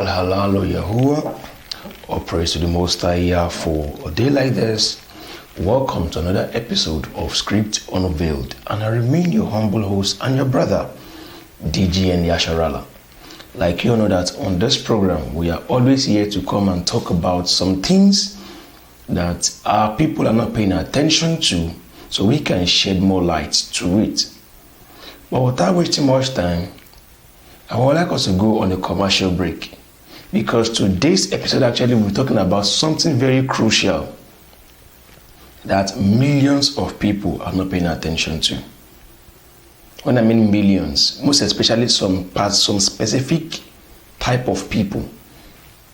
Hallelujah Yahuwah, or praise to the Most High Yah for a day like this. Welcome to another episode of Script Unveiled, and I remain your humble host and your brother, DGN Yasharala. Like you know that on this program, we are always here to come and talk about some things that our people are not paying attention to, so we can shed more light to it. But without wasting much time, I would like us to go on a commercial break, because today's episode actually we're talking about something very crucial that millions of people are not paying attention to. When I mean millions, most especially some specific type of people,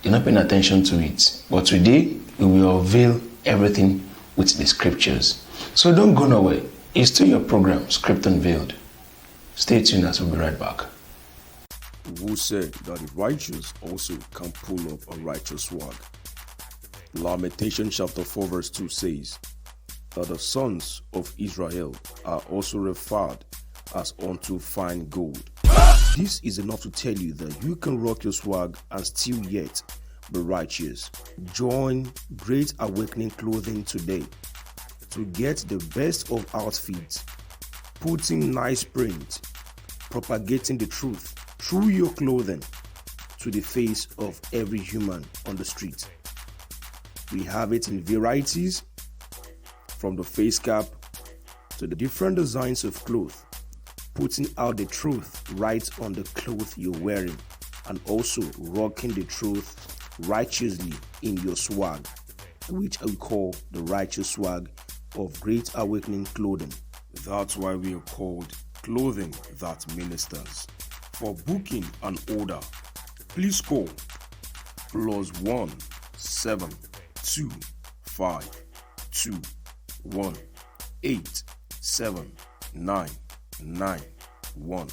they're not paying attention to it. But today we will unveil everything with the scriptures. So don't go nowhere. It's still your program, Script Unveiled. Stay tuned as we'll be right back. Who said that the righteous also can pull up a righteous sword? Lamentations chapter 4 verse 2 says that the sons of Israel are also referred as unto fine gold. This is enough to tell you that you can rock your swag and still yet be righteous. Join Great Awakening Clothing today to get the best of outfits, putting nice print, propagating the truth through your clothing to the face of every human on the street. We have it in varieties, from the face cap to the different designs of clothes, putting out the truth right on the clothes you're wearing, and also rocking the truth righteously in your swag, which I call the righteous swag of Great Awakening Clothing. That's why we are called Clothing That Ministers. For booking and order, please call +1 7 2 5 2 1 8 7 9 9 1.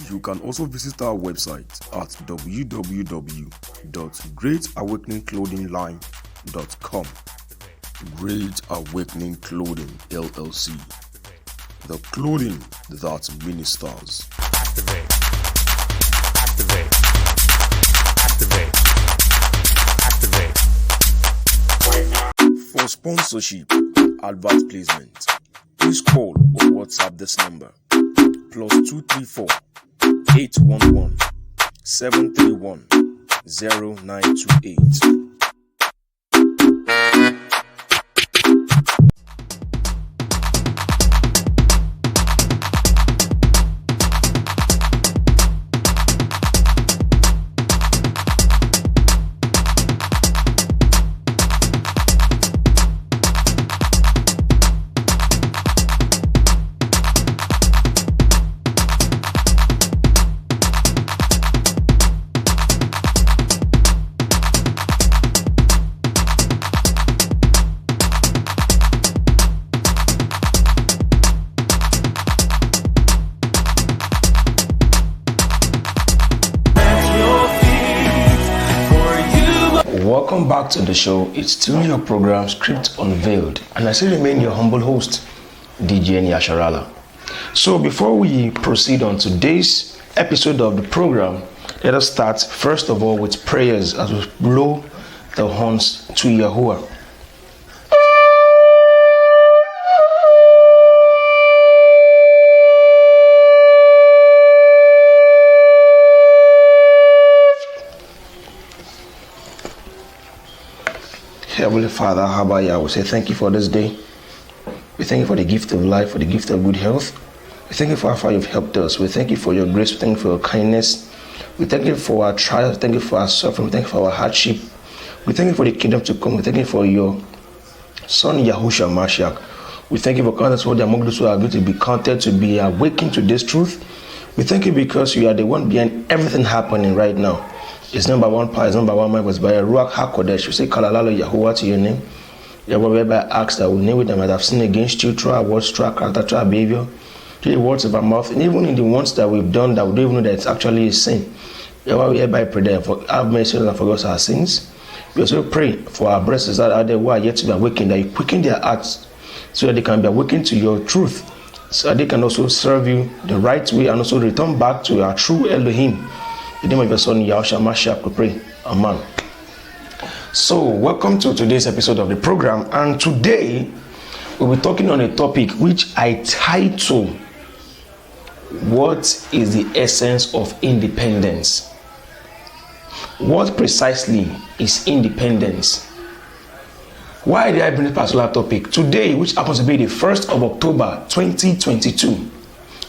You can also visit our website at www.greatawakeningclothingline.com. Great Awakening Clothing LLC, the clothing that ministers. Activate. Activate. Activate. Activate. For sponsorship, advert placement, please call or WhatsApp this number +234 811 731 0928. Welcome back to the show. It's still your program, Script Unveiled, and I still remain your humble host, DGN Yasharala. So before we proceed on today's episode of the program, let us start first of all with prayers as we blow the horns to Yahuwah. Heavenly Father, Habaya, we say thank you for this day. We thank you for the gift of life, for the gift of good health. We thank you for how far you've helped us. We thank you for your grace. We thank you for your kindness. We thank you for our trials. We thank you for our suffering. We thank you for our hardship. We thank you for the kingdom to come. We thank you for your Son, Yahushua Mashiach. We thank you for counting us worthy among those who are going to be counted to be awakened to this truth. We thank you because you are the one behind everything happening right now. It's not by one power, it's not by one mind, but it's by a Ruach HaKodesh. We say, Kalalalo Yahuwah to your name. Yahweh, whereby I ask that we name with them that have sinned against you through our words, through our character, through our behavior, through the words of our mouth, and even in the ones that we've done that we don't even know that it's actually a sin. Yahweh, we hereby pray that have mercy and forgive us our sins. We also pray for our brothers that are there who are yet to be awakened, that you quicken their hearts so that they can be awakened to your truth, so that they can also serve you the right way and also return back to our true Elohim, In the name of your son, Yahushua Mashiach, we pray. Amen. So, welcome to today's episode of the program. And today, we'll be talking on a topic which I title, What is the essence of independence? What precisely is independence? Why did I bring this particular topic? Today, which happens to be the 1st of October 2022,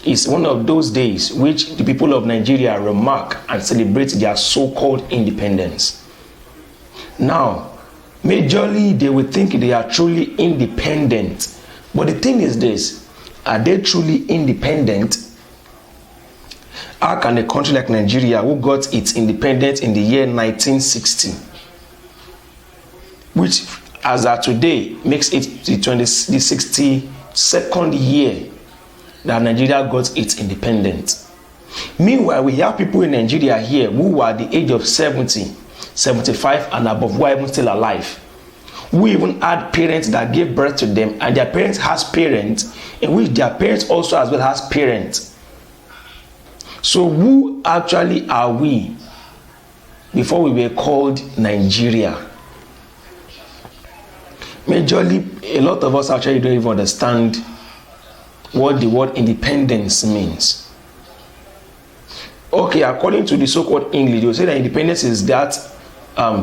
is one of those days which the people of Nigeria remark and celebrate their so-called independence. Now, majorly they will think they are truly independent. But the thing is this, are they truly independent? How can a country like Nigeria, who got its independence in the year 1960, which as of today makes it the 62nd year that Nigeria got its independence. Meanwhile, we have people in Nigeria here who are the age of 70, 75 and above, who are even still alive. We even had parents that gave birth to them, and their parents has parents, in which their parents also as well has parents. So who actually are we before we were called Nigeria? Majorly, a lot of us actually don't even understand what the word independence means. Okay, according to the so-called English, they will say that independence is that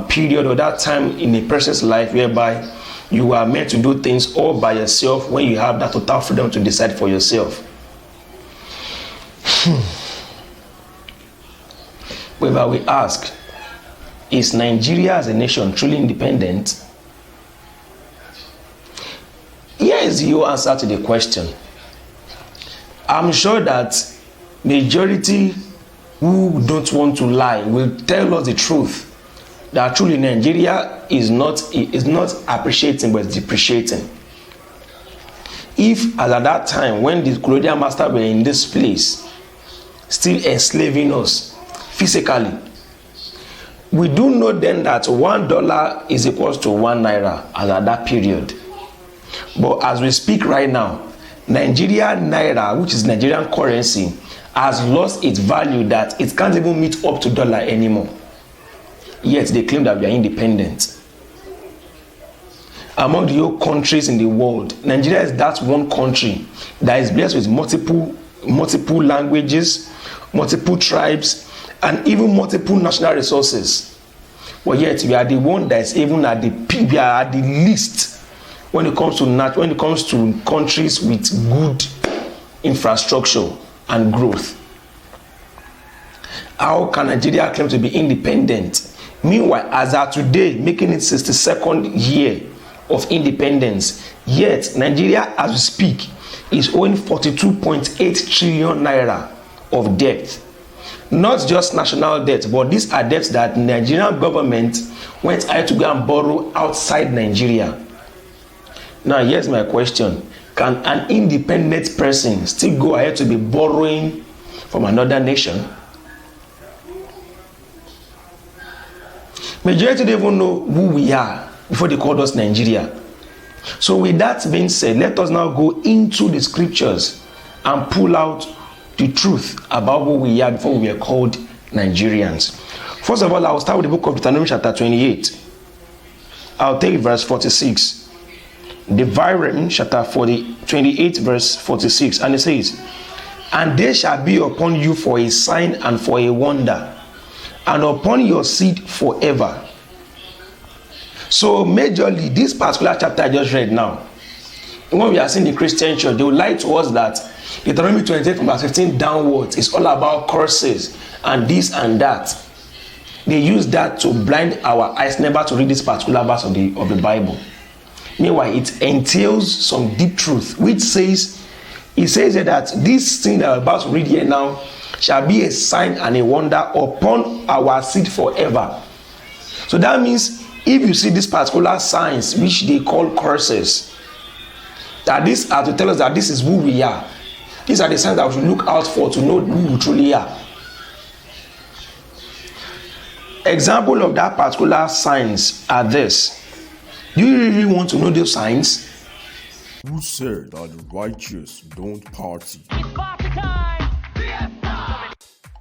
period or that time in a person's life whereby you are meant to do things all by yourself, when you have that total freedom to decide for yourself. But we ask, is Nigeria as a nation truly independent? Here is your answer to the question. I'm sure that majority who don't want to lie will tell us the truth, that truly Nigeria is not appreciating but depreciating. If as at that time when the colonial masters were in this place still enslaving us physically, we do know then that $1 is equals to 1 naira as at that period. But as we speak right now, Nigeria naira, which is Nigerian currency, has lost its value that it can't even meet up to dollar anymore. Yet they claim that we are independent. Among the whole countries in the world, Nigeria is that one country that is blessed with multiple languages, multiple tribes, and even multiple national resources. But yet we are the one that is even at the peak, we are at the least when it comes to countries with good infrastructure and growth. How can Nigeria claim to be independent? Meanwhile, as of today, making it 62nd year of independence, yet Nigeria, as we speak, is owing 42.8 trillion naira of debt. Not just national debt, but these are debts that Nigerian government went ahead to go and borrow outside Nigeria. Now, here's my question. Can an independent person still go ahead to be borrowing from another nation? Majority don't even know who we are before they called us Nigeria. So with that being said, let us now go into the scriptures and pull out the truth about who we are before we were called Nigerians. First of all, I'll start with the book of Deuteronomy chapter 28. I'll take verse 46. Deuteronomy chapter 28 verse 46, and it says, "And they shall be upon you for a sign and for a wonder, and upon your seed forever." So majorly, this particular chapter I just read now, when we are seeing the Christian church, they will lie to us that Deuteronomy 28 from verse 15 downwards is all about curses and this and that. They use that to blind our eyes never to read this particular verse of the Bible. Meanwhile, it entails some deep truth, which says, it says that this thing that we're about to read here now shall be a sign and a wonder upon our seed forever. So that means if you see these particular signs, which they call curses, that these are to tell us that this is who we are. These are the signs that we should look out for to know who we truly are. Example of that particular signs are this. Do you really want to know those signs? Who said that the righteous don't party? It's party time!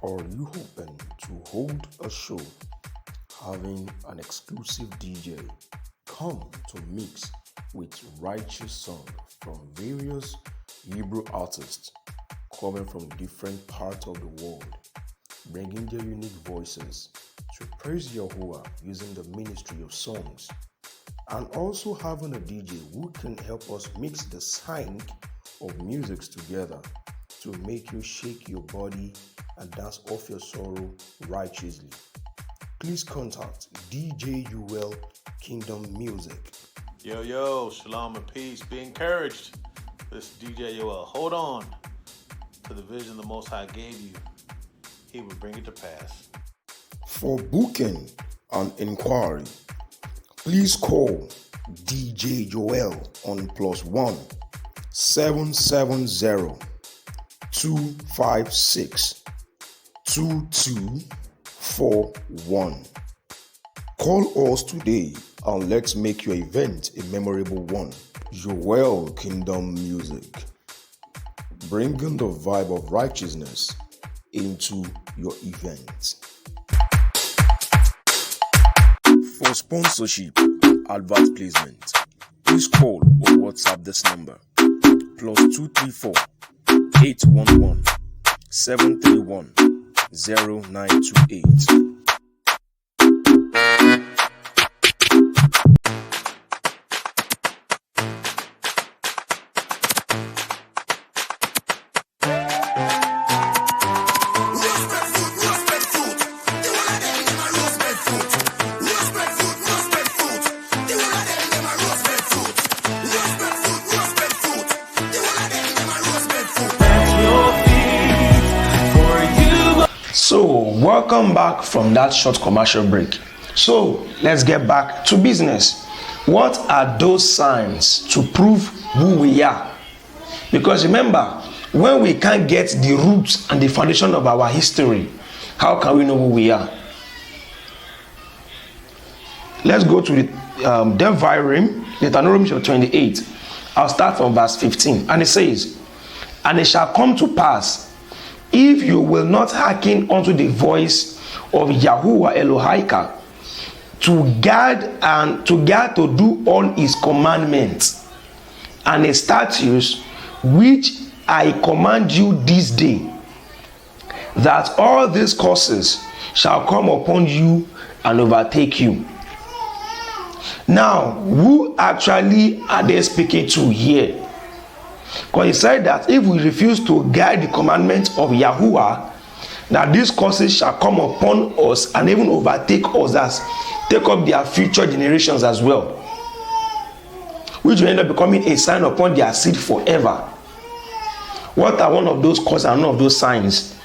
Are you hoping to hold a show having an exclusive DJ come to mix with righteous song from various Hebrew artists coming from different parts of the world, bringing their unique voices to praise Yahuwah using the ministry of songs, and also having a DJ who can help us mix the sync of musics together to make you shake your body and dance off your sorrow righteously. Please contact DJ UL Kingdom Music. Yo, shalom and peace. Be encouraged. This is DJ UL. Hold on to the vision the Most High gave you. He will bring it to pass. For booking and inquiry, please call DJ Joel on +1 770 256 2241. Call us today and let's make your event a memorable one. Joel Kingdom Music, bringing the vibe of righteousness into your event. For sponsorship, advert placement, please call or WhatsApp this number +234 811 731 0928. So, welcome back from that short commercial break. So, let's get back to business. What are those signs to prove who we are? Because remember, when we can't get the roots and the foundation of our history, how can we know who we are? Let's go to the Deuteronomy chapter 28. I'll start from verse 15. And it says, "And it shall come to pass, if you will not hearken unto the voice of Yahuwah Elohika, to guard to do all his commandments and his statutes, which I command you this day, that all these curses shall come upon you and overtake you." Now, who actually are they speaking to here? Because he said that if we refuse to guard the commandments of Yahuwah, that these curses shall come upon us and even overtake us, as take up their future generations as well, which will end up becoming a sign upon their seed forever. What are one of those causes and one of those signs?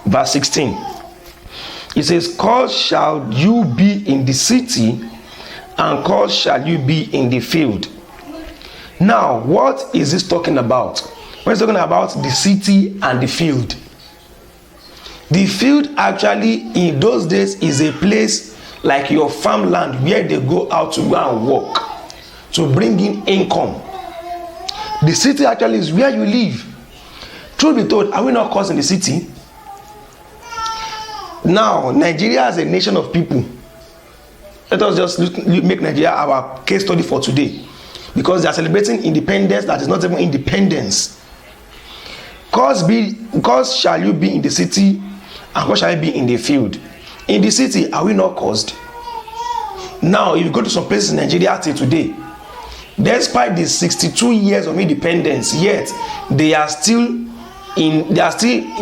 Verse 16. It says, "Cursed shall you be in the city, and cursed shall you be in the field." Now, what is this talking about? When it's talking about the city and the field, the field actually in those days is a place like your farmland where they go out to go and work to bring in income. The city actually is where you live. Truth be told, are we not cursed in the city? Now, Nigeria is a nation of people. Let us just make Nigeria our case study for today, because they are celebrating independence that is not even independence. Cursed shall you be in the city, and cursed shall you be in the field. In the city, are we not cursed? Now, if you go to some places in Nigeria till today, despite the 62 years of independence, yet they are still in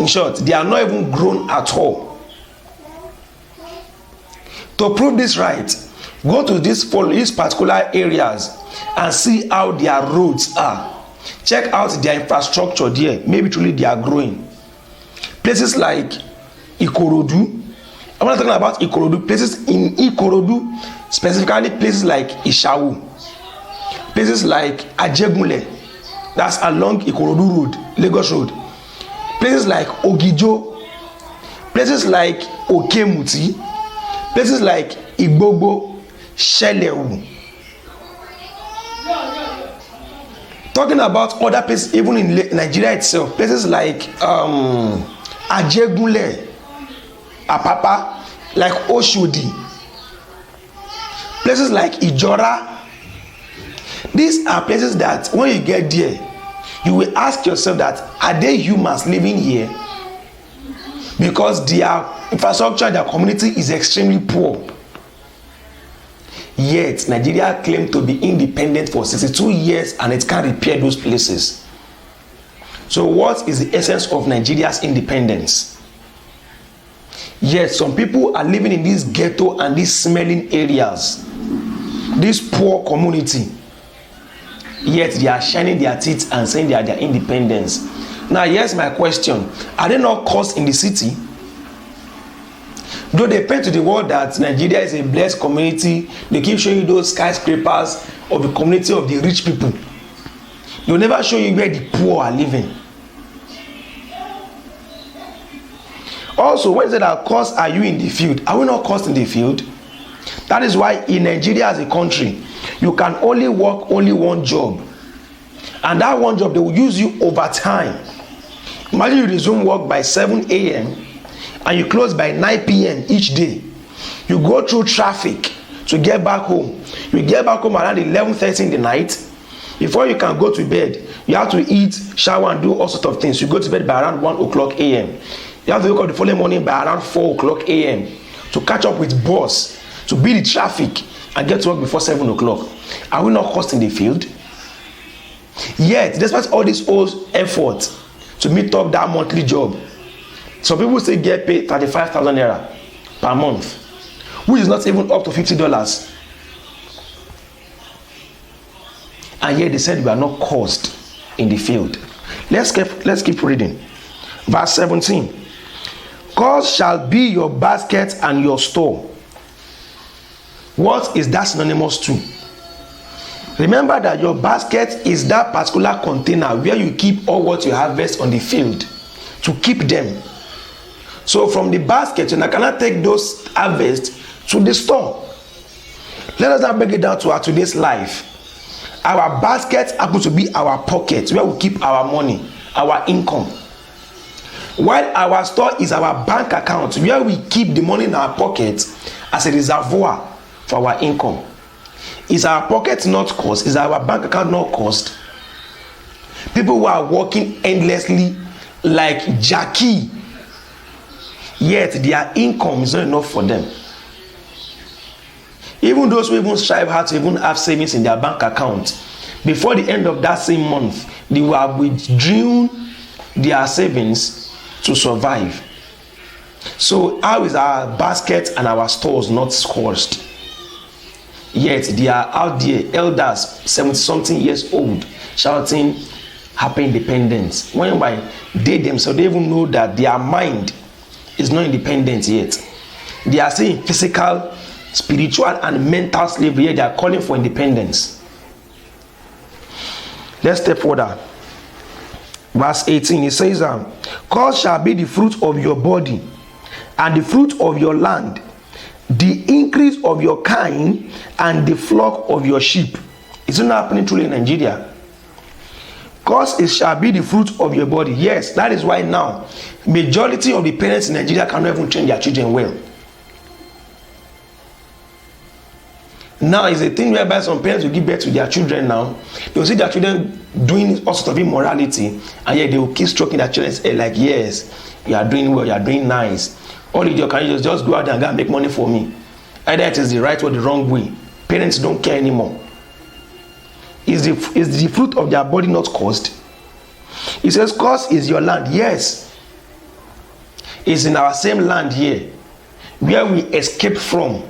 short, they are not even grown at all. To prove this right, go to these particular areas and see how their roads are. Check out their infrastructure there. Maybe truly they are growing. Places like Ikorodu. I'm not talking about Ikorodu. Places in Ikorodu, specifically places like Ishawu. Places like Ajegunle. That's along Ikorodu Road, Lagos Road. Places like Ogijo. Places like Okemuti. Places like Igbogbo, Shelewu. Talking about other places, even in Nigeria itself, places like Ajegunle, Apapa, like Oshodi, places like Ijora. These are places that when you get there, you will ask yourself that, are they humans living here? Because their infrastructure, their community is extremely poor. Yet Nigeria claimed to be independent for 62 years and it can't repair those places. So what is the essence of Nigeria's independence? Yet some people are living in this ghetto and these smelling areas, this poor community. Yet they are shining their teeth and saying they are their independence. Now here's my question: are they not cursed in the city? Though they paint to the world that Nigeria is a blessed community, they keep showing you those skyscrapers of the community of the rich people. They'll never show you where the poor are living. Also, when they say that cursed are you in the field, are we not cursed in the field? That is why in Nigeria as a country, you can only work only one job. And that one job, they will use you over time. Imagine you resume work by 7 a.m. and you close by 9 p.m. each day. You go through traffic to get back home. You get back home around 11:30 in the night. Before you can go to bed, you have to eat, shower, and do all sorts of things. You go to bed by around 1 o'clock a.m. You have to wake up the following morning by around 4 o'clock a.m. to catch up with boss, to beat the traffic, and get to work before 7 o'clock. Are we not cursed in the field? Yet, despite all this old effort to meet up that monthly job, some people still get paid 35,000 naira per month, which is not even up to $50. And yet they said we are not cursed in the field. Let's keep reading. Verse 17. Cursed shall be your basket and your store. What is that synonymous to? Remember that your basket is that particular container where you keep all what you harvest on the field, to keep them. So from the basket, you cannot take those harvest to the store. Let us now break it down to our today's life. Our basket happens to be our pocket where we keep our money, our income. While our store is our bank account where we keep the money in our pocket as a reservoir for our income. Is our pocket not cursed? Is our bank account not cursed? People who are working endlessly like Jackie, yet their income is not enough for them. Even those who even strive hard to even have savings in their bank account, before the end of that same month, they will have withdrawn their savings to survive. So how is our basket and our stores not cursed? Yet they are out there, elders, 70-something years old, shouting happy independence. When by they themselves, they even know that their mind is not independent yet. They are saying physical, spiritual, and mental slavery, yet they are calling for independence. Let's step further. Verse 18, it says, "Cursed shall be the fruit of your body, and the fruit of your land, the increase of your kind, and the flock of your sheep." It's not happening truly in Nigeria. Cause it shall be the fruit of your body. Yes, that is why now majority of the parents in Nigeria cannot even train their children well. Now is a thing whereby some parents will give birth to their children now. They will see their children doing all sorts of immorality, and yet they will keep stroking their children's head like, yes, you are doing well, you are doing nice. All you do, can you just go out there and go and make money for me? Either it is the right or the wrong way. Parents don't care anymore. Is the fruit of their body not cursed? It says, cursed is your land. Yes. It's in our same land here, where we escaped from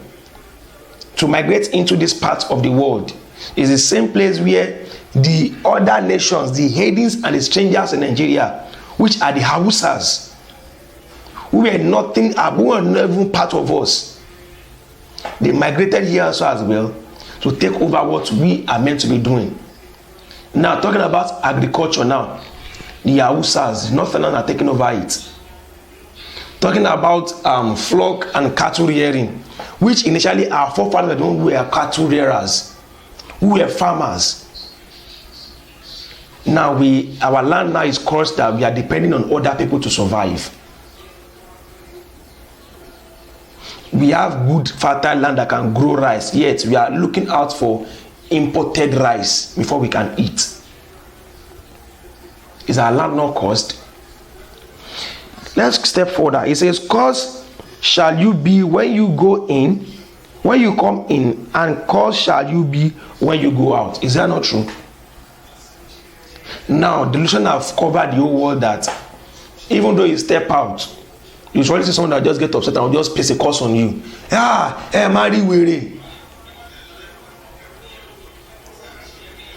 to migrate into this part of the world. It's the same place where the other nations, the Haitians and the strangers in Nigeria, which are the Hausas, who were nothing, who were not even part of us, they migrated here also as well to take over what we are meant to be doing. Now, talking about agriculture now, the Hausas, the Northerners are taking over it. Talking about flock and cattle rearing, which initially our forefathers who were cattle rearers, who were farmers. Now our land now is cursed that we are depending on other people to survive. We we have good fertile land that can grow rice, yet we are looking out for imported rice before we can eat. Is our land not cursed? Let's step further. It says, "Cause shall you be when you go in, when you come in, and cause shall you be when you go out." Is that not true? Now, delusion have covered the whole world that even though you step out, you usually see someone that just get upset and will just place a curse on you. Marry weary.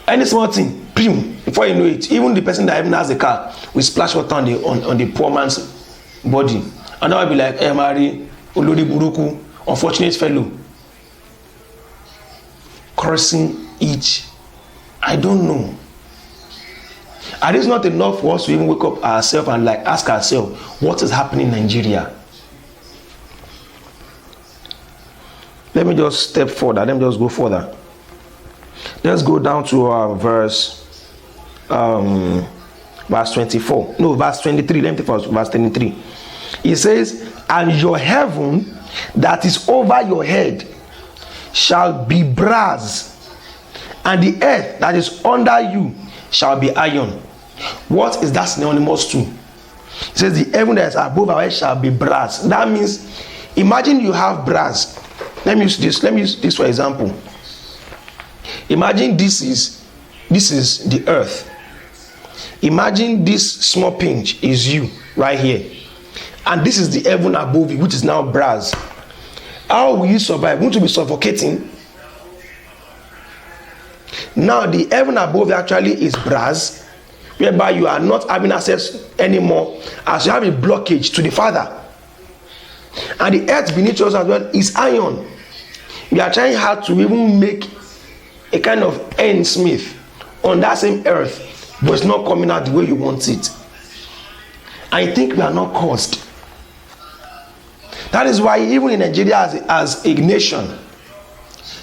Any small thing, before you know it, even the person that even has the car will splash water on the poor man's body. And now I'll be like, Mary, Olori Buruku, unfortunate fellow. Cursing each. I don't know. And it's not enough for us to even wake up ourselves and like ask ourselves, what is happening in Nigeria? Let me just step further. Let me just go further. Let's go down to verse 24. No, verse 23. Let me take first verse 23. It says, "And your heaven that is over your head shall be brass, and the earth that is under you shall be iron." What is that synonymous to? It says the heaven that is above our head shall be brass. That means, imagine you have brass. Let me use this for example. Imagine this is the earth. Imagine this small pinch is you right here, and this is the heaven above you, which is now brass. How will you survive? Won't you be suffocating? Now the heaven above actually is brass, whereby you are not having access anymore, as you have a blockage to the Father. And the earth beneath us as well is iron. We are trying hard to even make a kind of end smith on that same earth, but it's not coming out the way you want it. I think we are not caused. That is why even in Nigeria as a nation,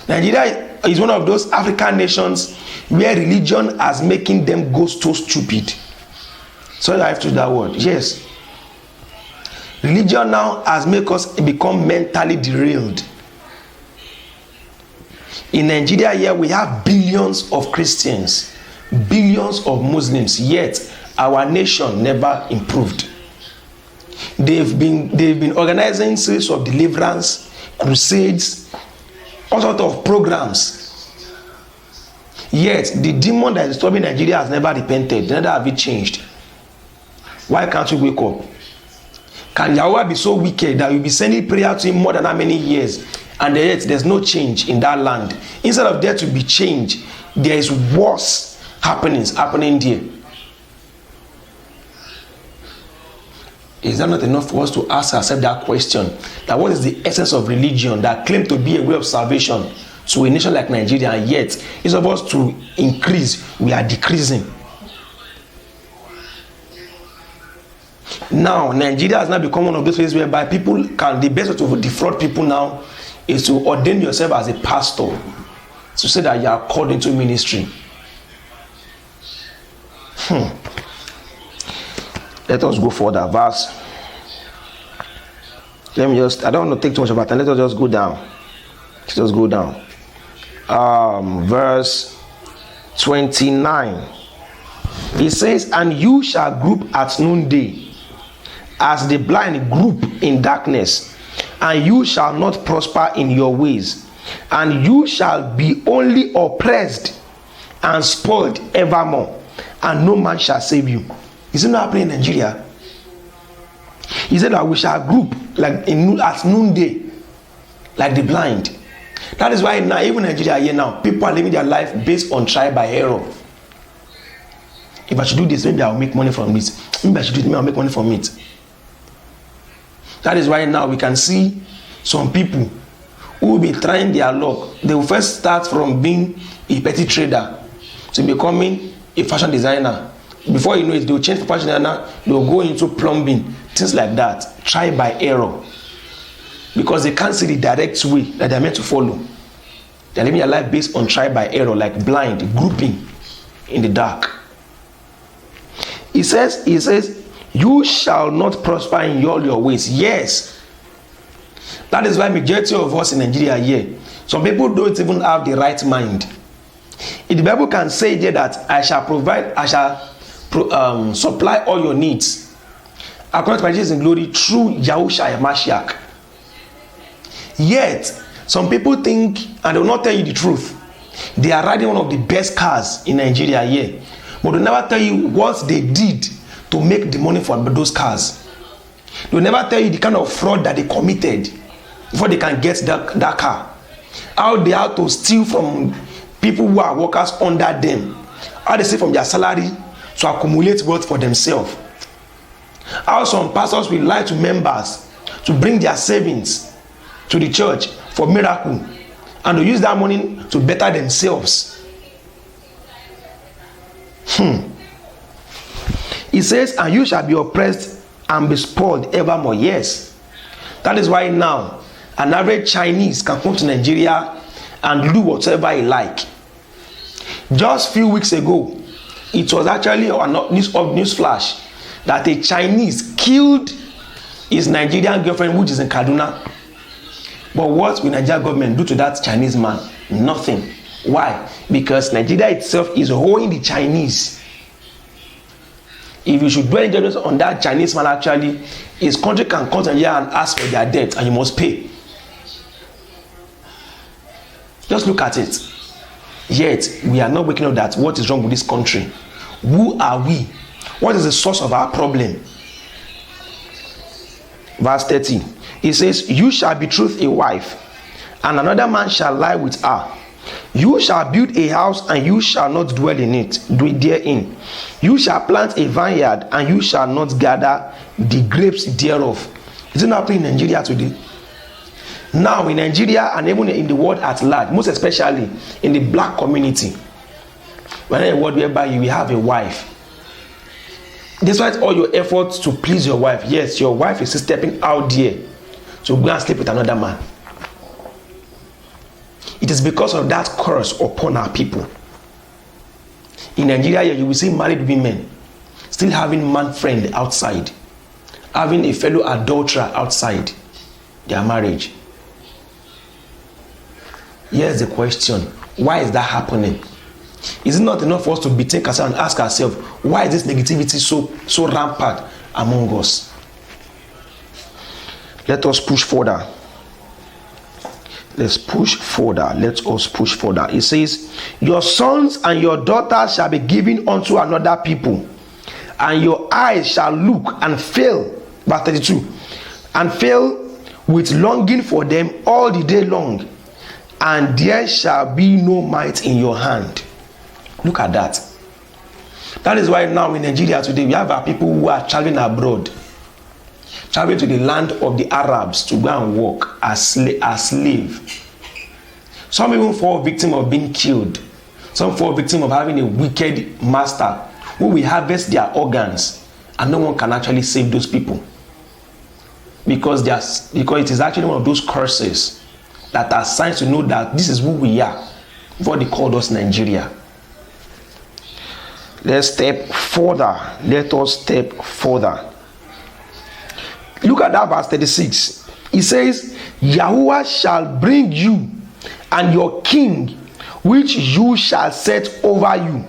Nigeria is one of those African nations where religion has making them go so stupid. So I have to use that word. Yes. Religion now has made us become mentally derailed. In Nigeria here we have billions of Christians, billions of Muslims, yet our nation never improved. They've been organizing series of deliverance, crusades, all sorts of programs. Yet the demon that is disturbing Nigeria has never repented, neither have it changed. Why can't we wake up? Can Yahweh be so wicked that you'll be sending prayer to him more than how many years, and yet there's no change in that land? Instead of there to be change, there is worse happening there. Is that not enough for us to ask ourselves that question? That what is the essence of religion that claims to be a way of salvation to a nation like Nigeria, and yet instead of us to increase, we are decreasing? Now Nigeria has now become one of those places whereby people can, the best way to defraud people now is to ordain yourself as a pastor, to say that you are called into ministry. Let us go further. Verse. I don't want to take too much of our time. Let us just go down. Let's just go down. Verse 29. It says, "And you shall group at noonday, as the blind group in darkness, and you shall not prosper in your ways, and you shall be only oppressed and spoiled evermore, and no man shall save you." Is it not happening in Nigeria? He said that we shall group like at noonday, like the blind. That is why now, even in Nigeria here now, people are living their life based on trial by error. If I should do this, maybe I'll make money from it. Maybe I should do it, maybe I'll make money from it. That is why now we can see some people who will be trying their luck. They will first start from being a petty trader to becoming a fashion designer. Before you know it, they will change for fashion designer, they will go into plumbing, things like that. Try by error. Because they can't see the direct way that they are meant to follow. They are living their life based on try by error, like blind, grouping in the dark. He says, you shall not prosper in all your ways. Yes. That is why majority of us in Nigeria here, some people don't even have the right mind. If the Bible can say there that I shall supply all your needs, according to my Jesus in glory, through Yahushua Mashiach. Yet, some people think, and they will not tell you the truth, they are riding one of the best cars in Nigeria here, but they will never tell you what they did to make the money for those cars. They will never tell you the kind of fraud that they committed before they can get that car. How they have to steal from people who are workers under them. How they steal from their salary to accumulate wealth for themselves. How some pastors will lie to members to bring their savings to the church for miracle, and to use that money to better themselves. It says, and you shall be oppressed and be spoiled evermore. Yes, that is why now an average Chinese can come to Nigeria and do whatever he like. Just few weeks ago, it was actually a news flash that a Chinese killed his Nigerian girlfriend, which is in Kaduna. But what will Nigeria government do to that Chinese man? Nothing. Why? Because Nigeria itself is owing the Chinese. If you should do any judgment on that Chinese man, actually, his country can come to Nigeria and ask for their debt, and you must pay. Just look at it. Yet, we are not waking up that what is wrong with this country. Who are we? What is the source of our problem? Verse 13. It says, you shall betroth a wife, and another man shall lie with her. You shall build a house, and you shall not dwell in it, therein. You shall plant a vineyard, and you shall not gather the grapes thereof. Is it not happening in Nigeria today? Now in Nigeria, and even in the world at large, most especially in the black community, when in a world whereby you will have a wife, despite all your efforts to please your wife, yes, your wife is still stepping out there to go and sleep with another man. It is because of that curse upon our people. In Nigeria, you will see married women still having man friend outside, having a fellow adulterer outside their marriage. Here's the question: why is that happening? Is it not enough for us to betake ourselves and ask ourselves, why is this negativity so rampant among us? Let us push further. Let's push further. Let us push further. It says, your sons and your daughters shall be given unto another people, and your eyes shall look and fail. Verse 32. And fail with longing for them all the day long, and there shall be no might in your hand. Look at that. That is why now in Nigeria today, we have our people who are traveling abroad, traveling to the land of the Arabs to go and work as slave. Some even fall victim of being killed. Some fall victim of having a wicked master who will harvest their organs, and no one can actually save those people. Because it is actually one of those curses that are signs to know that this is who we are before they called us Nigeria. Let's step further. Let us step further. Look at that verse 36. It says, Yahuwah shall bring you and your king, which you shall set over you,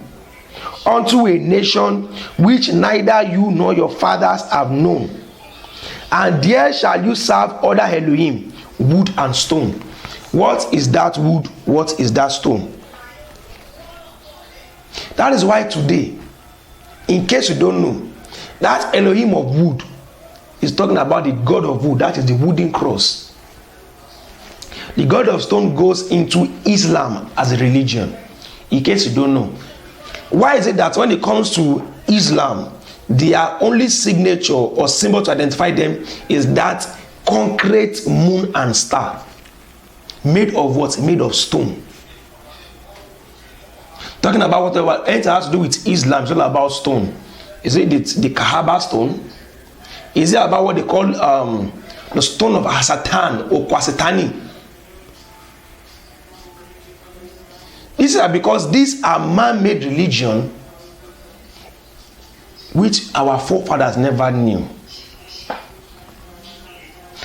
unto a nation which neither you nor your fathers have known. And there shall you serve other Elohim, wood and stone. What is that wood? What is that stone? That is why today, in case you don't know, that Elohim of wood is talking about the God of wood. That is the wooden cross. The God of stone goes into Islam as a religion, in case you don't know. Why is it that when it comes to Islam, their only signature or symbol to identify them is that concrete moon and star? Made of what? Made of stone. Talking about whatever anything has to do with Islam, it's all about stone. Is it the Kaaba stone? Is it about what they call the stone of Hasatan or Kwasitani? This is because these are man-made religion which our forefathers never knew.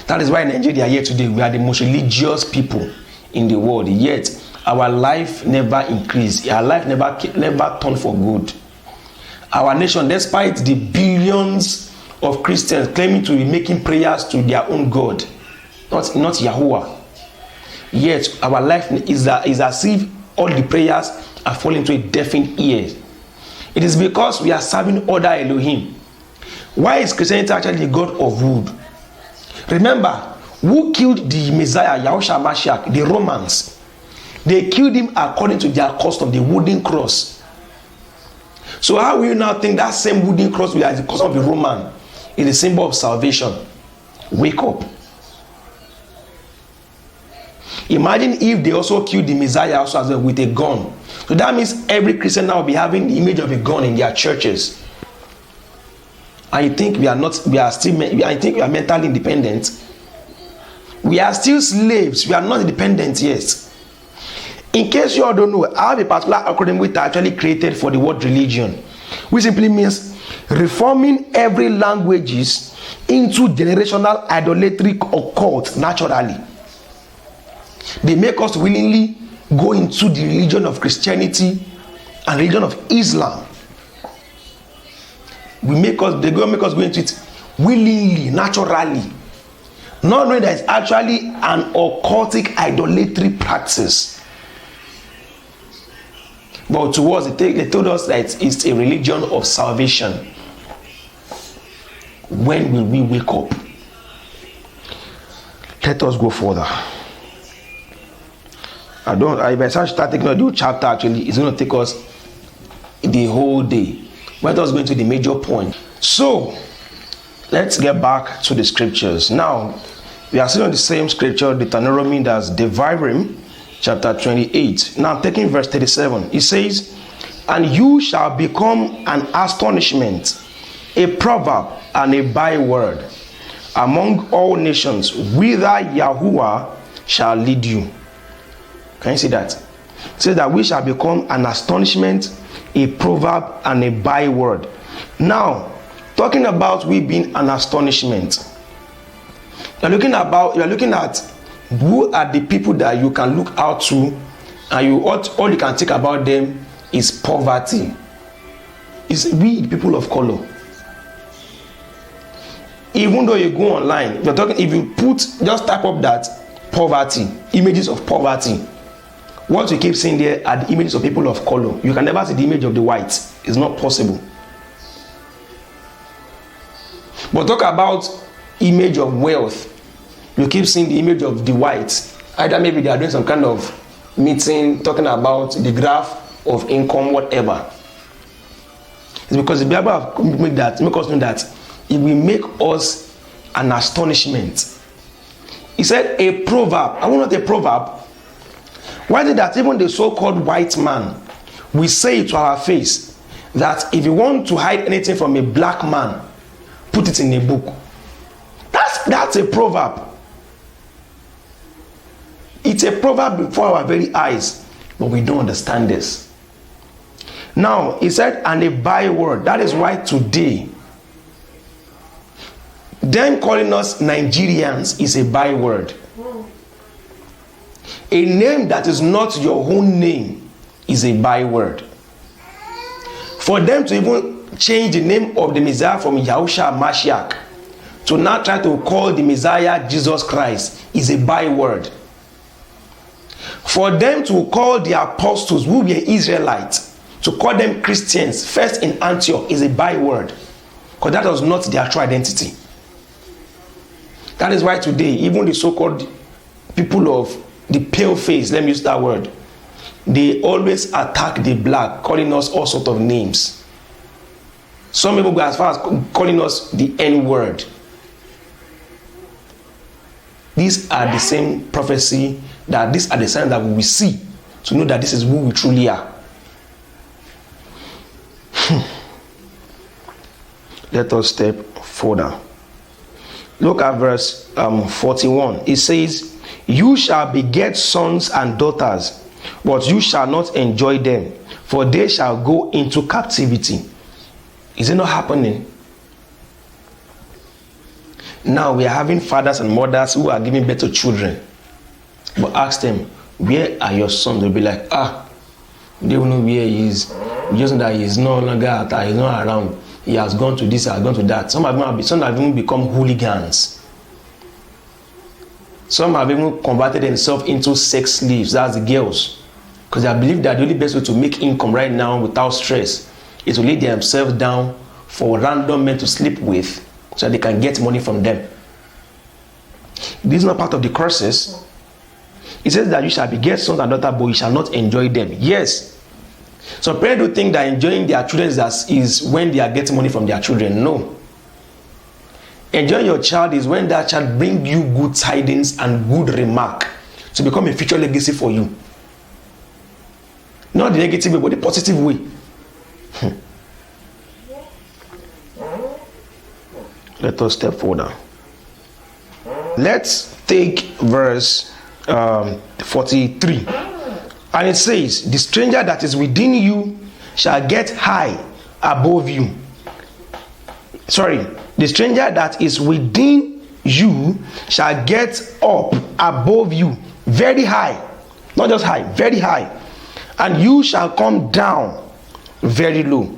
That is why in Nigeria here today we are the most religious people in the world. Yet our life never increased. Our life never turned for good. Our nation, despite the billions of Christians claiming to be making prayers to their own God, not Yahuwah, yet our life is as if all the prayers are falling to a deafened ear. It is because we are serving other Elohim. Why is Christianity actually the God of wood? Remember, who killed the Messiah, Yahushua Mashiach? The Romans. They killed him according to their custom, the wooden cross. So how will you now think that same wooden cross, which is the custom of the Roman, is a symbol of salvation? Wake up. Imagine if they also killed the Messiah also as well with a gun. So that means every Christian now will be having the image of a gun in their churches. And you think we are mentally independent? We are still slaves. We are not independent yet. In case you all don't know, I have a particular acronym which I actually created for the word religion, which simply means reforming every languages into generational idolatry or cult naturally. They make us willingly go into the religion of Christianity and religion of Islam. They go make us go into it willingly, naturally, not knowing that it's actually an occultic idolatry practice. But to us, they told us that it's a religion of salvation. When will we wake up? Let us go further. If I start taking a new chapter, actually, it's going to take us the whole day. Let us go into the major point. So, let's get back to the scriptures. Now, we are still on the same scripture, Deuteronomy, that's Devarim, chapter 28. Now, taking verse 37, it says, "And you shall become an astonishment, a proverb, and a byword among all nations, whither Yahuwah shall lead you." Can you see that? It says that we shall become an astonishment, a proverb, and a byword. Now, talking about we being an astonishment, you're looking at who are the people that you can look out to, and all you can think about them is poverty. It's we, the people of color. Even though you go online, if you just type up that poverty, images of poverty, what you keep seeing there are the images of people of color. You can never see the image of the white. It's not possible. But talk about image of wealth, you keep seeing the image of the white. Either maybe they are doing some kind of meeting talking about the graph of income, whatever. It's because the Bible make us know that it will make us an astonishment. He said a proverb. I want not a proverb. Why is it that even the so-called white man, we say it to our face that if you want to hide anything from a black man, put it in a book? That's a proverb. It's a proverb before our very eyes, but we don't understand this. Now, he said, and a byword. That is why today, them calling us Nigerians is a byword. A name that is not your own name is a byword. For them to even change the name of the Messiah from Yahushua Mashiach to now try to call the Messiah Jesus Christ is a byword. For them to call the apostles who were Israelites, to call them Christians first in Antioch is a byword, because that was not their true identity. That is why today, even the so-called people of the pale face, let me use that word, they always attack the black, calling us all sorts of names. Some people go as far as calling us the N-word. These are the same prophecy, that these are the signs that we will see to know that this is who we truly are. Let us step further. Look at verse 41. It says, "You shall beget sons and daughters, but you shall not enjoy them, for they shall go into captivity." Is it not happening? Now we are having fathers and mothers who are giving birth to children. But ask them, where are your sons? They'll be like, they don't know where he is. Just know that he is no longer at, he's not around. He has gone to this, he has gone to that. Some have even become hooligans. Some have even converted themselves into sex slaves. That's the girls. Because they believe that the only best way to make income right now without stress is to lay themselves down for random men to sleep with so that they can get money from them. This is not part of the curses. It says that you shall beget sons and daughters, but you shall not enjoy them. Yes. So parents do think that enjoying their children is when they are getting money from their children. No. Enjoying your child is when that child brings you good tidings and good remark to become a future legacy for you. Not the negative way, but the positive way. Let us step further. Let's take verse 43. And it says, the stranger that is within you shall get high above you. Sorry, the stranger that is within you shall get up above you, very high. Not just high, very high. And you shall come down very low.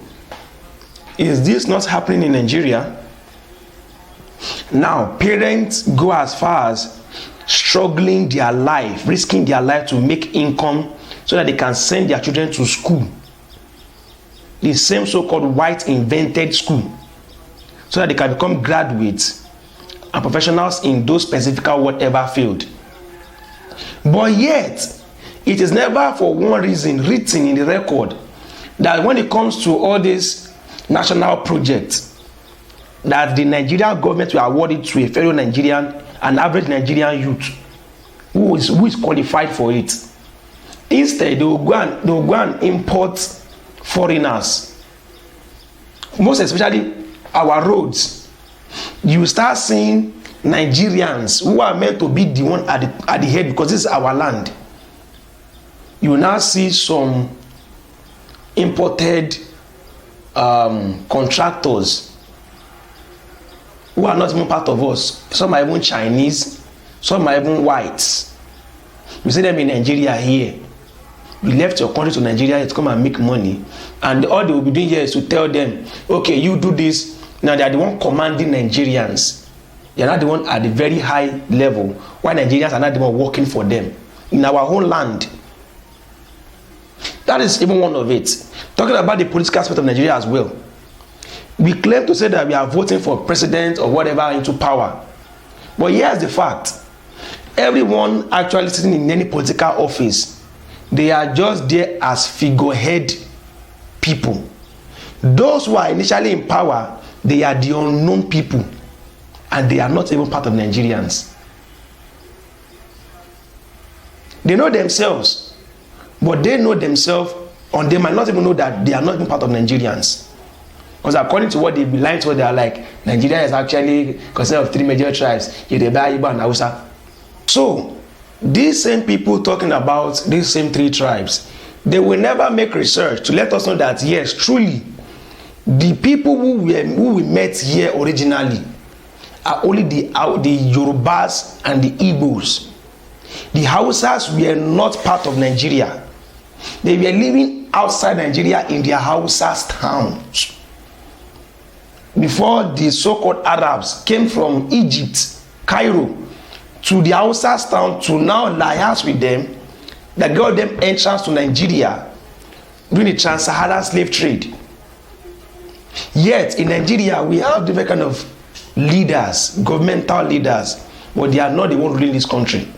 Is this not happening in Nigeria? Now, parents go as far as struggling their life, risking their life to make income so that they can send their children to school. The same so-called white invented school. So that they can become graduates and professionals in those specific whatever field. But yet, it is never for one reason written in the record that when it comes to all these national projects, that the Nigerian government will award it to a fellow Nigerian, an average Nigerian youth who is qualified for it. Instead, they will go and import foreigners. Most especially our roads. You start seeing Nigerians who are meant to be the one at the head because this is our land. You will now see some imported contractors who are not even part of us. Some are even Chinese, some are even whites. You see them in Nigeria here. You left your country to Nigeria to come and make money, and all they will be doing here is to tell them, okay, you do this. Now they are the one commanding Nigerians. They are not the one at the very high level, while Nigerians are not the one working for them in our own land. That is even one of it. Talking about the political aspect of Nigeria as well. We claim to say that we are voting for president or whatever into power. But here's the fact. Everyone actually sitting in any political office, they are just there as figurehead people. Those who are initially in power, they are the unknown people. And they are not even part of Nigerians. They know themselves. But they know themselves, or they might not even know that they are not even part of Nigerians. Because according to what they be lying to, they are like, Nigeria is actually consisted of 3 major tribes, Yoruba, Igbo, and Hausa. So, these same people talking about these same 3 tribes, they will never make research to let us know that, yes, truly, the people who we met here originally are only the Yorubas and the Igbos. The Hausas were not part of Nigeria. They were living outside Nigeria in their Hausas towns. Before the so-called Arabs came from Egypt, Cairo, to the Hausas town to now liaise with them, that got them entrance to Nigeria during the trans-Saharan slave trade. Yet in Nigeria, we have different kind of leaders, governmental leaders, but they are not the one ruling this country.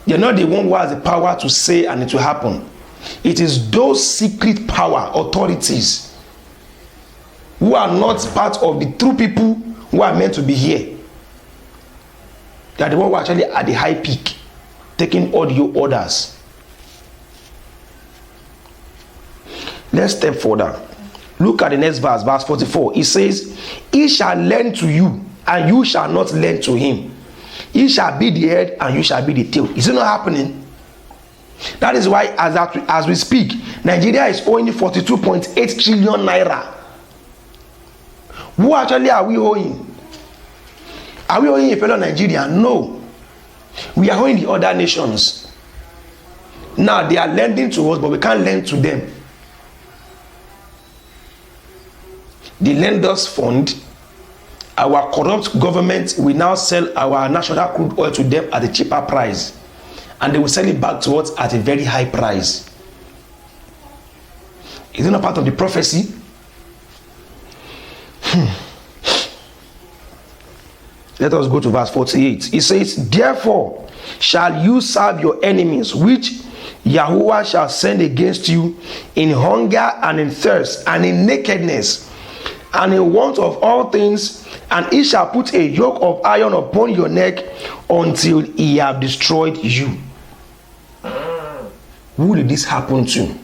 They are not the one who has the power to say and it will happen. It is those secret power authorities who are not part of the true people who are meant to be here. They are the one who are actually at the high peak, taking all your orders. Let's step further. Look at the next verse, verse 44. It says, he shall lend to you, and you shall not lend to him. He shall be the head, and you shall be the tail. Is it not happening? That is why, as we speak, Nigeria is owing 42.8 trillion naira. Who actually are we owing? Are we owing a fellow Nigerian? No. We are owing the other nations. Now they are lending to us, but we can't lend to them. The lenders fund, our corrupt government will now sell our national crude oil to them at a cheaper price, and they will sell it back to us at a very high price. Is it not part of the prophecy? Let us go to verse 48. It says, therefore shall you serve your enemies, which Yahuwah shall send against you in hunger and in thirst and in nakedness and in want of all things, and he shall put a yoke of iron upon your neck until he have destroyed you. Who did this happen to?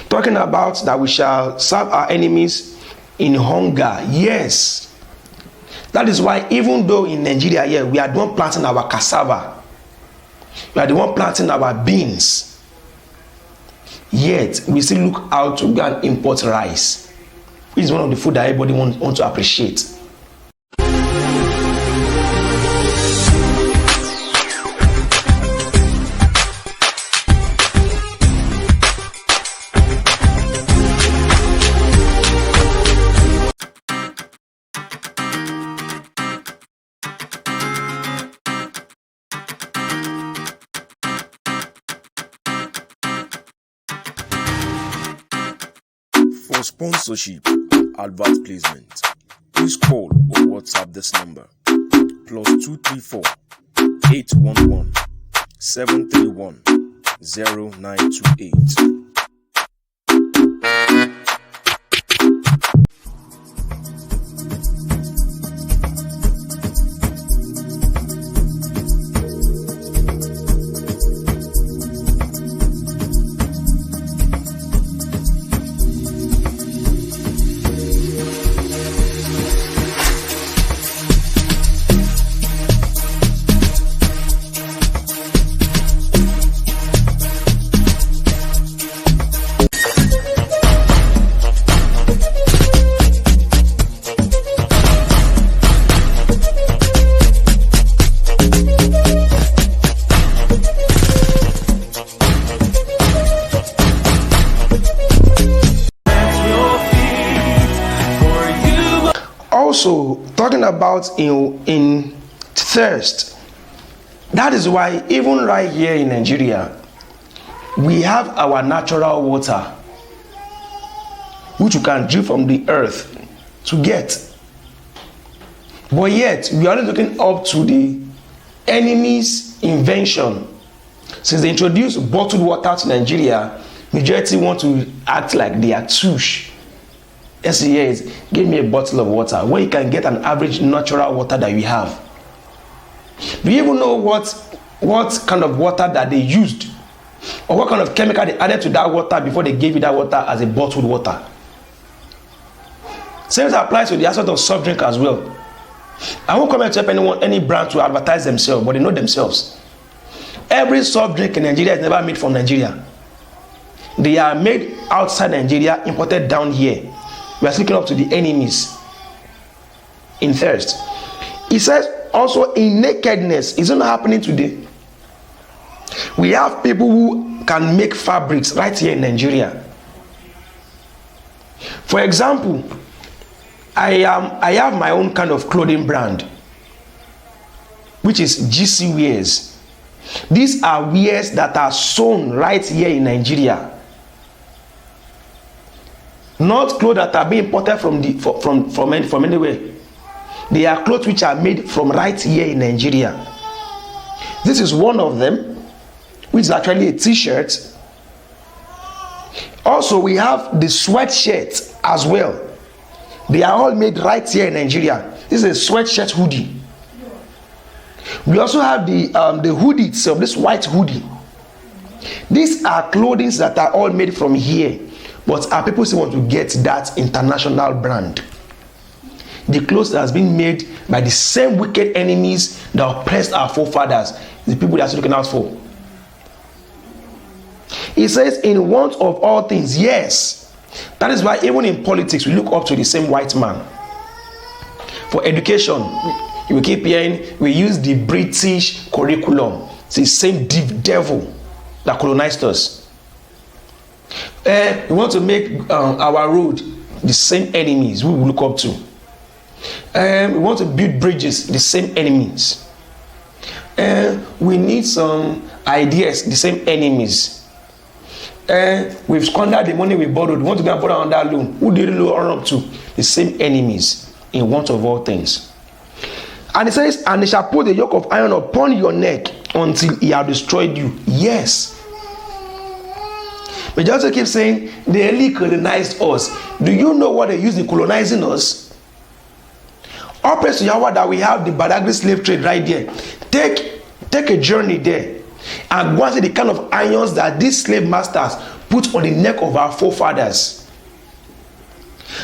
Talking about that we shall serve our enemies in hunger. Yes. That is why even though in Nigeria here, we are the one planting our cassava, we are the one planting our beans, yet we still look out to go and import rice, which is one of the food that everybody wants to appreciate. For sponsorship, advert placement, please call or WhatsApp this number +234 811 731 0928. Also, talking about in thirst, that is why even right here in Nigeria, we have our natural water, which you can drink from the earth to get. But yet, we are only looking up to the enemy's invention. Since they introduced bottled water to Nigeria, majority want to act like they are touche. SES, give me a bottle of water where you can get an average natural water that we have. Do you even know what kind of water that they used, or what kind of chemical they added to that water before they gave you that water as a bottled water? Same applies to the aspect of soft drink as well. I won't come and help anyone, any brand to advertise themselves, but they know themselves. Every soft drink in Nigeria is never made from Nigeria. They are made outside Nigeria, imported down here. We are looking up to the enemies in thirst. He says also in nakedness. It's not happening today. We have people who can make fabrics right here in Nigeria. For example, I have my own kind of clothing brand, which is GC Wears. These are wears that are sewn right here in Nigeria. Not clothes that are being imported from anywhere. They are clothes which are made from right here in Nigeria. This is one of them, which is actually a t-shirt. Also, we have the sweatshirt as well. They are all made right here in Nigeria. This is a sweatshirt hoodie. We also have the hoodie itself, this white hoodie. These are clothing that are all made from here. But our people still want to get that international brand. The clothes that has been made by the same wicked enemies that oppressed our forefathers, the people that are looking out for. He says, in want of all things, yes. That is why even in politics, we look up to the same white man. For education, you will keep hearing we use the British curriculum. It's the same devil that colonized us. We want to make our road the same enemies we will look up to. We want to build bridges, the same enemies. We need some ideas, the same enemies. We've squandered the money we borrowed. We want to go and borrow on that loan. Who did it run up to? The same enemies in want of all things. And it says, and they shall put the yoke of iron upon your neck until he have destroyed you. Yes. But just keep saying they only colonized us. Do you know what they used in colonizing us? All praise to Yahweh that we have the Badagry slave trade right there. Take a journey there and go and see the kind of irons that these slave masters put on the neck of our forefathers.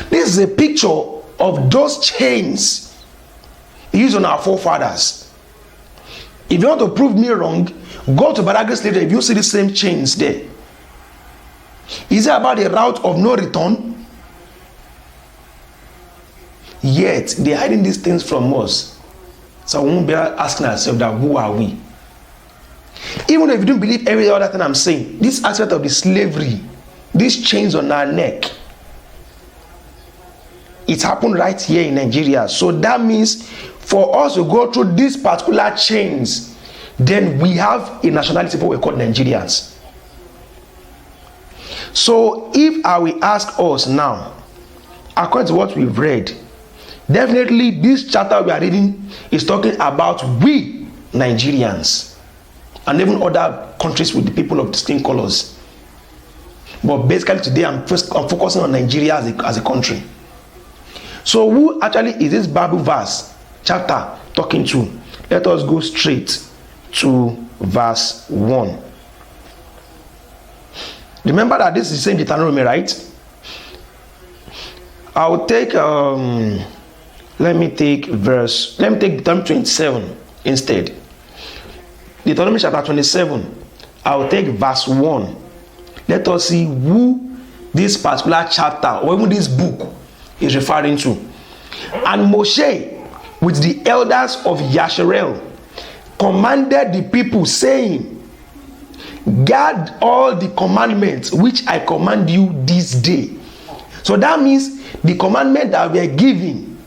This is a picture of those chains used on our forefathers. If you want to prove me wrong, go to Badagry slave trade. If you see the same chains there, is it about the route of no return? Yet they are hiding these things from us. So we won't be asking ourselves that who are we? Even if you don't believe every other thing I'm saying, this aspect of the slavery, these chains on our neck, it happened right here in Nigeria. So that means for us to go through these particular chains, then we have a nationality for what we call Nigerians. So if I will ask us now, according to what we've read, definitely this chapter we are reading is talking about we Nigerians and even other countries with the people of distinct colors. But basically today I'm focusing on Nigeria as a country. So who actually is this Bible verse chapter talking to? Let us go straight to verse 1. Remember that this is the same Deuteronomy, right? I'll take let me take Deuteronomy 27 instead. Deuteronomy chapter 27. I'll take verse 1. Let us see who this particular chapter or even this book is referring to. And Moshe with the elders of Yasharel commanded the people, saying, guard all the commandments which I command you this day. So that means the commandment that we are giving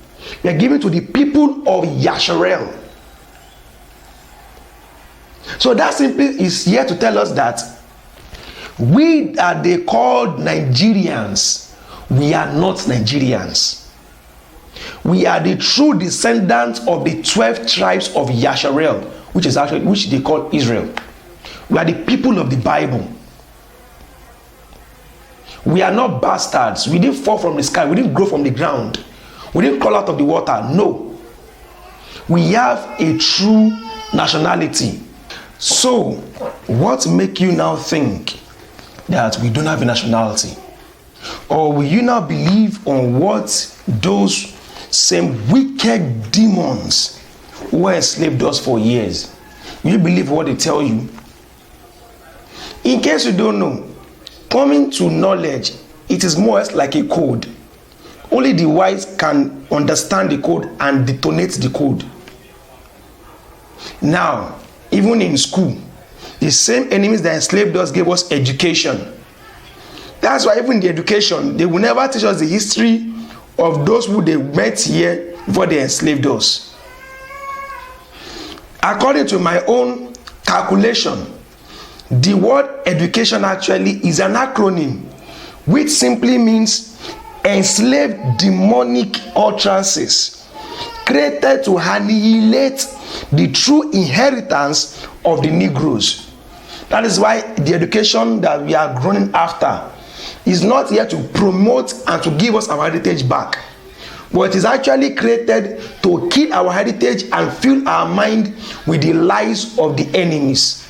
to the people of Yasharel. So that simply is here to tell us that we that they called Nigerians, we are not Nigerians. We are the true descendants of the 12 tribes of Yasharel, which they call Israel. We are the people of the Bible. We are not bastards. We didn't fall from the sky. We didn't grow from the ground. We didn't crawl out of the water. No. We have a true nationality. So, what make you now think that we don't have a nationality? Or will you now believe on what those same wicked demons who enslaved us for years? Will you believe what they tell you? In case you don't know, coming to knowledge, it is more or less like a code. Only the wise can understand the code and detonate the code. Now, even in school, the same enemies that enslaved us gave us education. That's why even in the education, they will never teach us the history of those who they met here before they enslaved us. According to my own calculation, the word education actually is an acronym which simply means enslaved demonic utterances created to annihilate the true inheritance of the Negroes. That is why the education that we are growing after is not here to promote and to give us our heritage back, but it is actually created to kill our heritage and fill our mind with the lies of the enemies.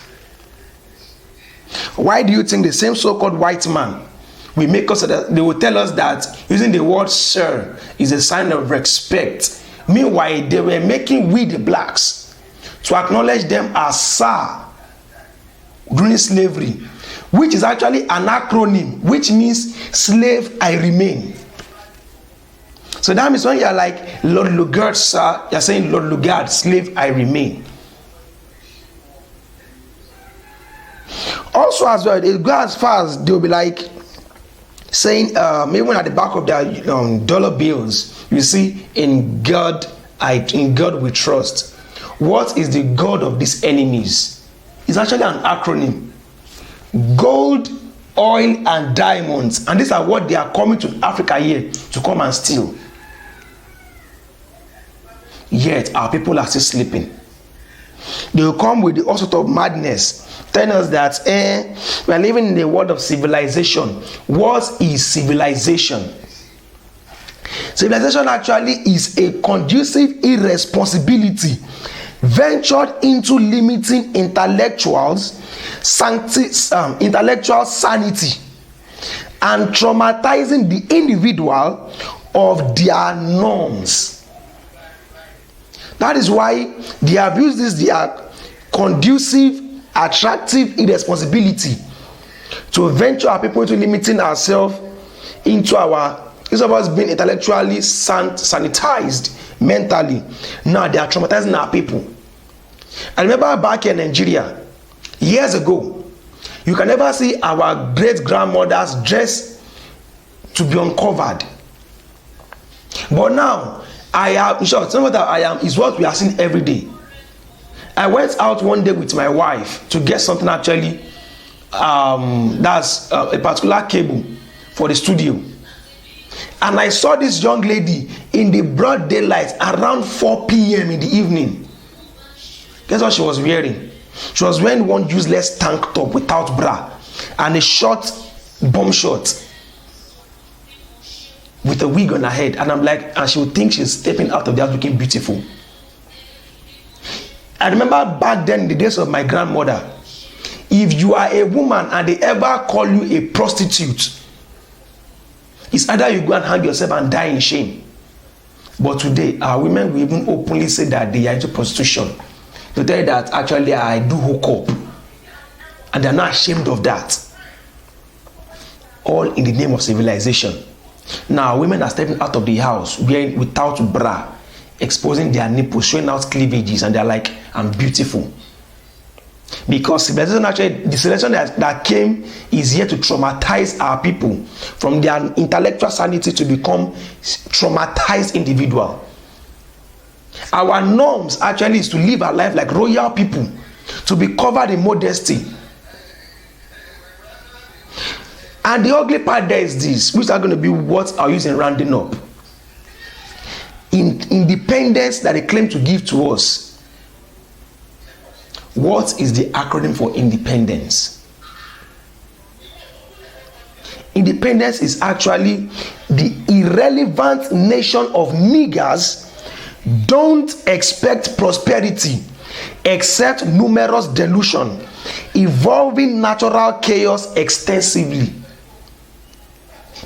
Why do you think the same so-called white man will make us that they will tell us that using the word sir is a sign of respect? Meanwhile, they were making we the blacks to acknowledge them as sir during slavery, which is actually an acronym which means slave I remain. So that means when you're like, Lord Lugard, sir, you're saying, Lord Lugard, slave I remain. Also as well, it goes as far as they'll be like saying, even at the back of their dollar bills, you see, in God we trust. What is the God of these enemies? It's actually an acronym. Gold, oil, and diamonds. And these are what they are coming to Africa here to come and steal. Yet our people are still sleeping. They will come with all sort of madness, telling us that we are living in a world of civilization. What is civilization? Civilization actually is a conducive irresponsibility ventured into limiting intellectual sanity and traumatizing the individual of their norms. That is why they have used this their conducive, attractive irresponsibility to venture our people into limiting ourselves into instead of us being intellectually sanitized mentally. Now they are traumatizing our people. I remember back in Nigeria years ago, you can never see our great grandmothers dress to be uncovered. But now I am, in short, some of that I am is what we are seeing every day. I went out one day with my wife to get something actually, that's a particular cable for the studio. And I saw this young lady in the broad daylight around 4 p.m. in the evening. Guess what she was wearing? She was wearing one useless tank top without bra and a short bomb short with a wig on her head. And I'm like, and she would think she's stepping out of the house looking beautiful. I remember back then, in the days of my grandmother, if you are a woman and they ever call you a prostitute, it's either you go and hang yourself and die in shame. But today, our women will even openly say that they are into prostitution. They tell you that actually I do hook up. And they're not ashamed of that. All in the name of civilization. Now, women are stepping out of the house wearing without bra, exposing their nipples, showing out cleavages, and they're like, I'm beautiful. Because civilization actually, the civilization that came is here to traumatize our people from their intellectual sanity to become traumatized individual. Our norms actually is to live our life like royal people, to be covered in modesty. And the ugly part there is this, which are going to be what are used in rounding up. Independence that they claim to give to us. What is the acronym for independence? Independence is actually the irrelevant nation of niggers don't expect prosperity except numerous delusion, evolving natural chaos extensively.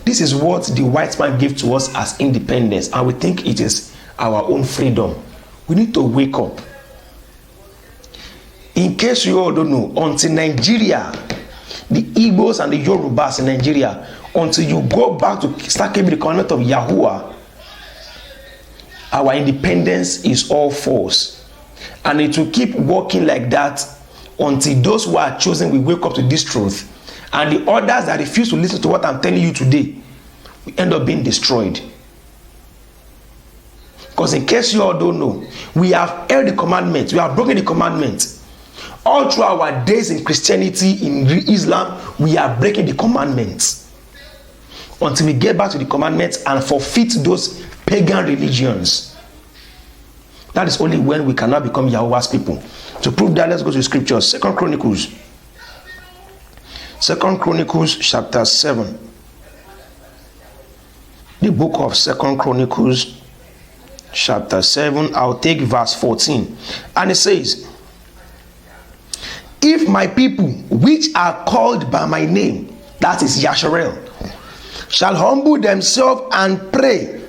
This is what the white man gave to us as independence, and we think it is our own freedom. We need to wake up. In case you all don't know, until Nigeria, the Igbos and the Yorubas in Nigeria, until you go back to start keeping the commandment of Yahuwah, our independence is all false. And it will keep working like that until those who are chosen will wake up to this truth. And the others that refuse to listen to what I'm telling you today will end up being destroyed. Because in case you all don't know, we have held the commandments, we have broken the commandments. All through our days in Christianity, in Islam, we are breaking the commandments. Until we get back to the commandments and forfeit those pagan religions. That is only when we cannot become Yahweh's people. To prove that, let's go to the scriptures. 2 Chronicles. 2 Chronicles chapter 7. The book of 2 Chronicles chapter 7. I'll take verse 14. And it says, if my people which are called by my name, that is Yasharel, shall humble themselves and pray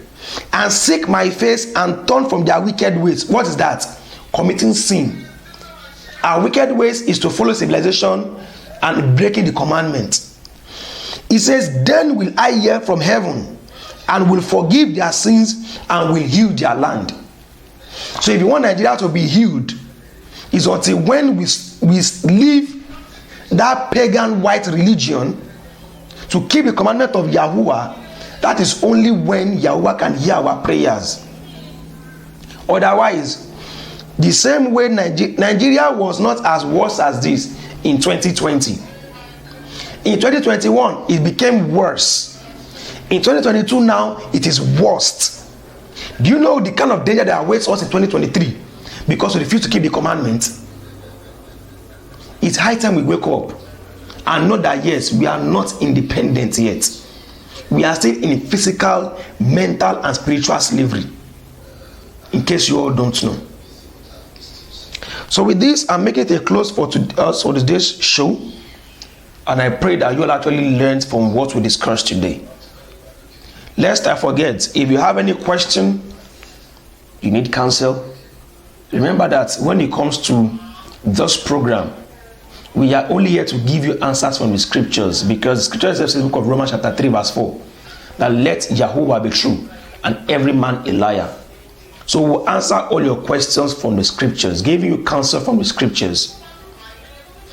and seek my face and turn from their wicked ways. What is that? Committing sin. Our wicked ways is to follow civilization and breaking the commandments. It says, then will I hear from heaven and will forgive their sins and will heal their land. So if you want Nigeria to be healed, it's until when we leave that pagan white religion to keep the commandment of Yahuwah. That is only when Yahuwah can hear our prayers. Otherwise, the same way Nigeria was not as worse as this in 2020. In 2021, it became worse. In 2022 now, it is worst. Do you know the kind of danger that awaits us in 2023 because we refuse to keep the commandments? It's high time we wake up and know that yes, we are not independent yet. We are still in physical, mental, and spiritual slavery. In case you all don't know. So with this, I'm making it a close for today's show. And I pray that you all actually learned from what we discussed today. Lest I forget, if you have any question, you need counsel, remember that when it comes to this program, we are only here to give you answers from the scriptures, because the scripture says in the book of Romans chapter 3 verse 4 that let Yahuwah be true and every man a liar. So we'll answer all your questions from the scriptures, giving you counsel from the scriptures.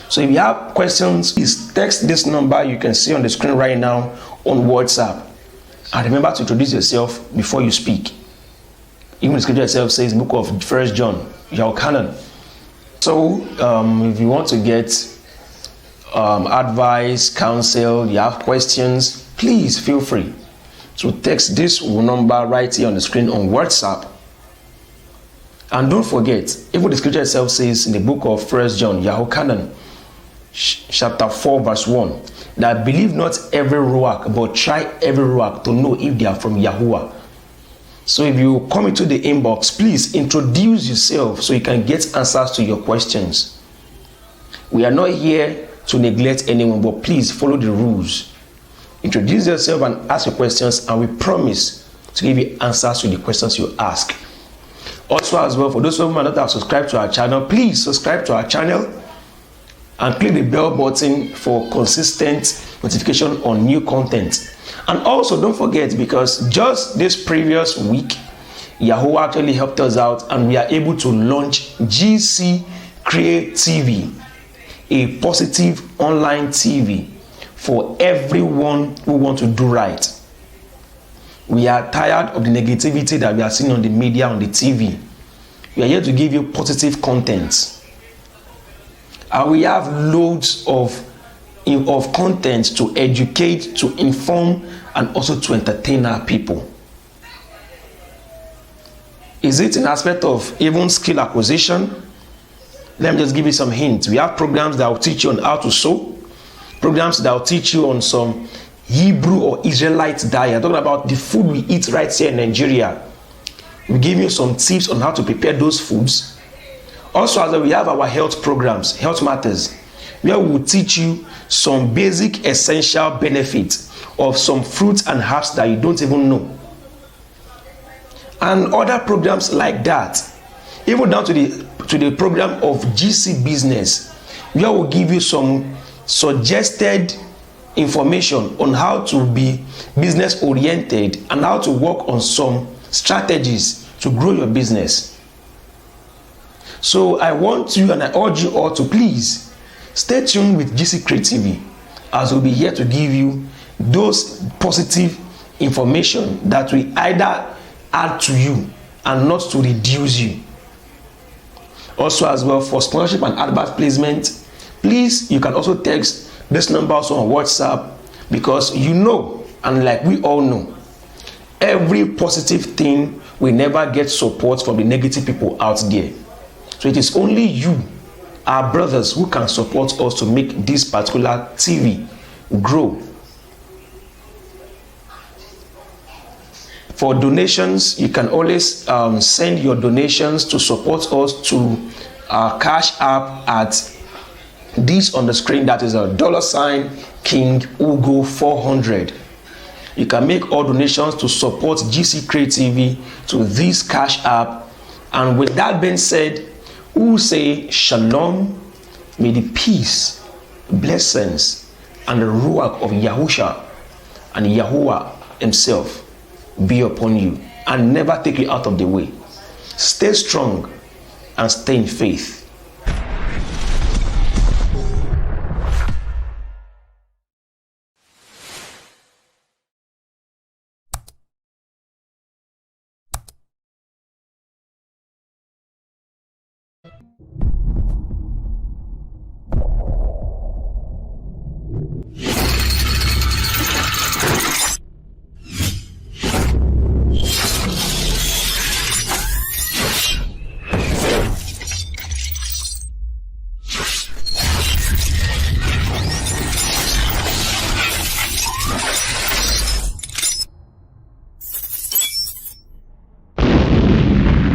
So if you have questions, please text this number you can see on the screen right now on WhatsApp. And remember to introduce yourself before you speak. Even the scripture itself says, book of 1 John, your canon. So if you want to get advice, counsel, you have questions, please feel free to text this number right here on the screen on WhatsApp. And don't forget, even the scripture itself says in the book of 1 John, Yahukanan, chapter 4 verse 1, that believe not every ruach, but try every ruach to know if they are from Yahuwah. So if you come into the inbox, please introduce yourself so you can get answers to your questions. We are not here to neglect anyone, but please follow the rules. Introduce yourself and ask your questions, and we promise to give you answers to the questions you ask. Also as well, for those of you who might not have subscribed to our channel, please subscribe to our channel and click the bell button for consistent notification on new content. And also don't forget, because just this previous week, Yahuwah actually helped us out and we are able to launch GC Create TV, a positive online TV for everyone who wants to do right. We are tired of the negativity that we are seeing on the media, on the TV. We are here to give you positive content. And we have loads of content to educate, to inform, and also to entertain our people. Is it an aspect of even skill acquisition? Let me just give you some hints. We have programs that will teach you on how to sew, programs that will teach you on some Hebrew or Israelite diet, talking about the food we eat right here in Nigeria. We give you some tips on how to prepare those foods. Also, as we have our health programs, Health Matters, where we will teach you some basic essential benefits of some fruits and herbs that you don't even know. And other programs like that, even down to the program of GC Business, where we'll give you some suggested information on how to be business oriented and how to work on some strategies to grow your business. So I want you and I urge you all to please stay tuned with GC Create TV, as we'll be here to give you those positive information that will either add to you and not to reduce you. Also as well, for sponsorship and advert placement, please, you can also text this number also on WhatsApp, because you know, and like we all know, every positive thing will never get support from the negative people out there. So it is only you, our brothers, who can support us to make this particular TV grow. For donations, you can always send your donations to support us to our Cash App at this on the screen. That is $ King Ugo 400. You can make all donations to support GC Create TV to this Cash App. And with that being said, we will say Shalom. May the peace, blessings, and the Ruach of Yahusha and Yahuwah himself be upon you and never take you out of the way. Stay strong and stay in faith.